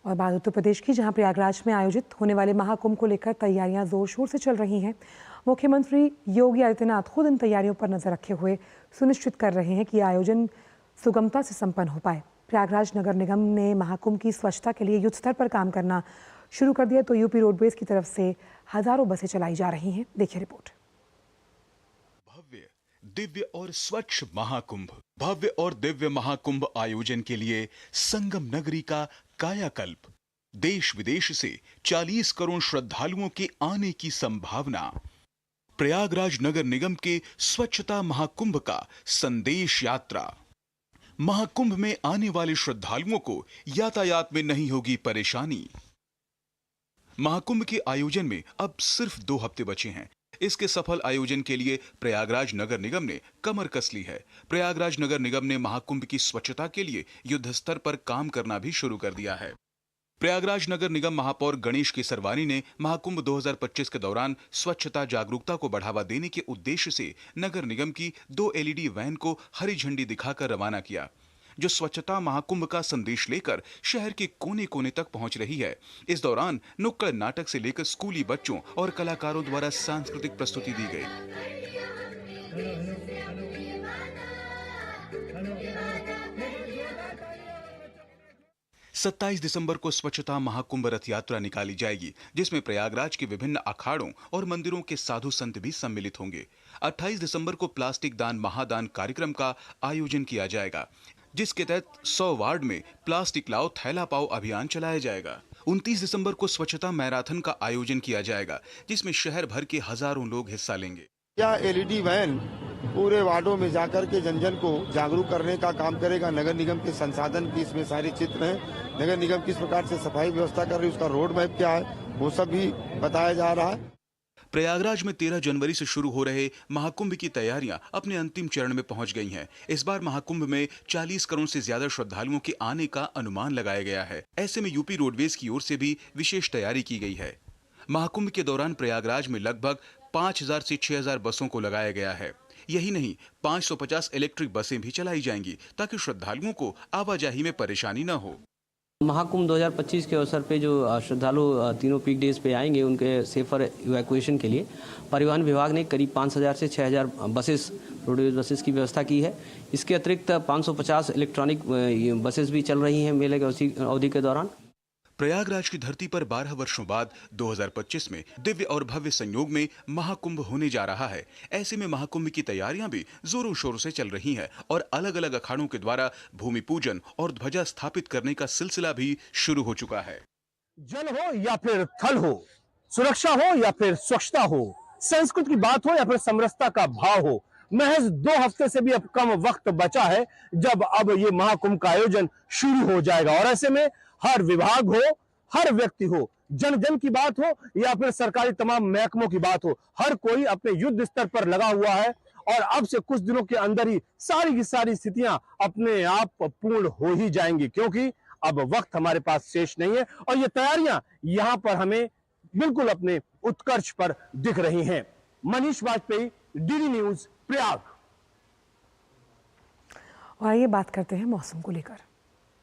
और बात उत्तर प्रदेश की, जहां प्रयागराज में आयोजित होने वाले महाकुंभ को लेकर तैयारियां जोर शोर से चल रही हैं। मुख्यमंत्री योगी आदित्यनाथ खुद इन तैयारियों पर नजर रखे हुए सुनिश्चित कर रहे हैं कि आयोजन सुगमता से संपन्न हो पाए। प्रयागराज नगर निगम ने महाकुंभ की स्वच्छता के लिए युद्ध स्तर पर काम करना शुरू कर दिया, तो यूपी रोडवेज की तरफ से हजारों बसें चलाई जा रही हैं। देखिए रिपोर्ट। भव्य, दिव्य और स्वच्छ महाकुंभ। भव्य और दिव्य महाकुंभ आयोजन के लिए संगम नगरी का कायाकल्प। देश विदेश से 40 करोड़ श्रद्धालुओं के आने की संभावना। प्रयागराज नगर निगम के स्वच्छता महाकुंभ का संदेश यात्रा। महाकुंभ में आने वाले श्रद्धालुओं को यातायात में नहीं होगी परेशानी। महाकुंभ के आयोजन में अब सिर्फ 2 हफ्ते बचे हैं। इसके सफल आयोजन के लिए प्रयागराज नगर निगम ने कमर कस ली है। प्रयागराज नगर निगम ने महाकुंभ की स्वच्छता के लिए युद्ध स्तर पर काम करना भी शुरू कर दिया है। प्रयागराज नगर निगम महापौर गणेश केसरवानी ने महाकुंभ 2025 के दौरान स्वच्छता जागरूकता को बढ़ावा देने के उद्देश्य से नगर निगम की 2 LED वैन को हरी झंडी दिखाकर रवाना किया, जो स्वच्छता महाकुंभ का संदेश लेकर शहर के कोने कोने तक पहुंच रही है। इस दौरान नुक्कड़ नाटक से लेकर स्कूली बच्चों और कलाकारों द्वारा सांस्कृतिक प्रस्तुति दी गई। 27 दिसंबर को स्वच्छता महाकुंभ रथ यात्रा निकाली जाएगी, जिसमें प्रयागराज के विभिन्न अखाड़ों और मंदिरों के साधु संत भी सम्मिलित होंगे। 28 दिसंबर को प्लास्टिक दान महादान कार्यक्रम का आयोजन किया जाएगा, जिसके तहत 100 वार्ड में प्लास्टिक लाओ थैला पाओ अभियान चलाया जाएगा। 29 दिसंबर को स्वच्छता मैराथन का आयोजन किया जाएगा, जिसमें शहर भर के हजारों लोग हिस्सा लेंगे। यह LED वैन पूरे वार्डों में जाकर के जन जन को जागरूक करने का काम करेगा। नगर निगम के संसाधन की इसमें सारे चित्र हैं। नगर निगम किस प्रकार से सफाई व्यवस्था कर रही है, उसका रोड मैप क्या है, वो सब भी बताया जा रहा है। प्रयागराज में 13 जनवरी से शुरू हो रहे महाकुंभ की तैयारियां अपने अंतिम चरण में पहुंच गई हैं। इस बार महाकुंभ में 40 करोड़ से ज्यादा श्रद्धालुओं के आने का अनुमान लगाया गया है। ऐसे में यूपी रोडवेज की ओर से भी विशेष तैयारी की गई है। महाकुंभ के दौरान प्रयागराज में लगभग 5000 से 6000 बसों को लगाया गया है। यही नहीं, 550 इलेक्ट्रिक बसें भी चलाई जाएंगी, ताकि श्रद्धालुओं को आवाजाही में परेशानी न हो। महाकुंभ 2025 के अवसर पे जो श्रद्धालु तीनों पीक डेज पे आएंगे, उनके सेफर इवैक्यूएशन के लिए परिवहन विभाग ने करीब 5000 से 6000 बसेस, रोडवेज बसेस की व्यवस्था की है। इसके अतिरिक्त 550 इलेक्ट्रॉनिक बसेस भी चल रही हैं मेले के अवधि के दौरान। प्रयागराज की धरती पर 12 वर्षों बाद 2025 में दिव्य और भव्य संयोग में महाकुंभ होने जा रहा है। ऐसे में महाकुंभ की तैयारियां भी जोरों शोरों से चल रही हैं और अलग अलग अखाड़ों के द्वारा भूमि पूजन और ध्वजा स्थापित करने का सिलसिला भी शुरू हो चुका है। जल हो या फिर थल हो, सुरक्षा हो या फिर स्वच्छता हो, संस्कृत की बात हो या फिर समरसता का भाव हो, महज 2 हफ्ते से भी अब कम वक्त बचा है जब अब ये महाकुंभ का आयोजन शुरू हो जाएगा। और ऐसे में हर विभाग हो, हर व्यक्ति हो, जन जन की बात हो या फिर सरकारी तमाम महकमों की बात हो, हर कोई अपने युद्ध स्तर पर लगा हुआ है। और अब से कुछ दिनों के अंदर ही सारी की सारी स्थितियां अपने आप पूर्ण हो ही जाएंगी, क्योंकि अब वक्त हमारे पास शेष नहीं है और ये तैयारियां यहां पर हमें बिल्कुल अपने उत्कर्ष पर दिख रही हैं। Manish Vajpayee, DD news, Prayag. और ये बात करते हैं मौसम को लेकर।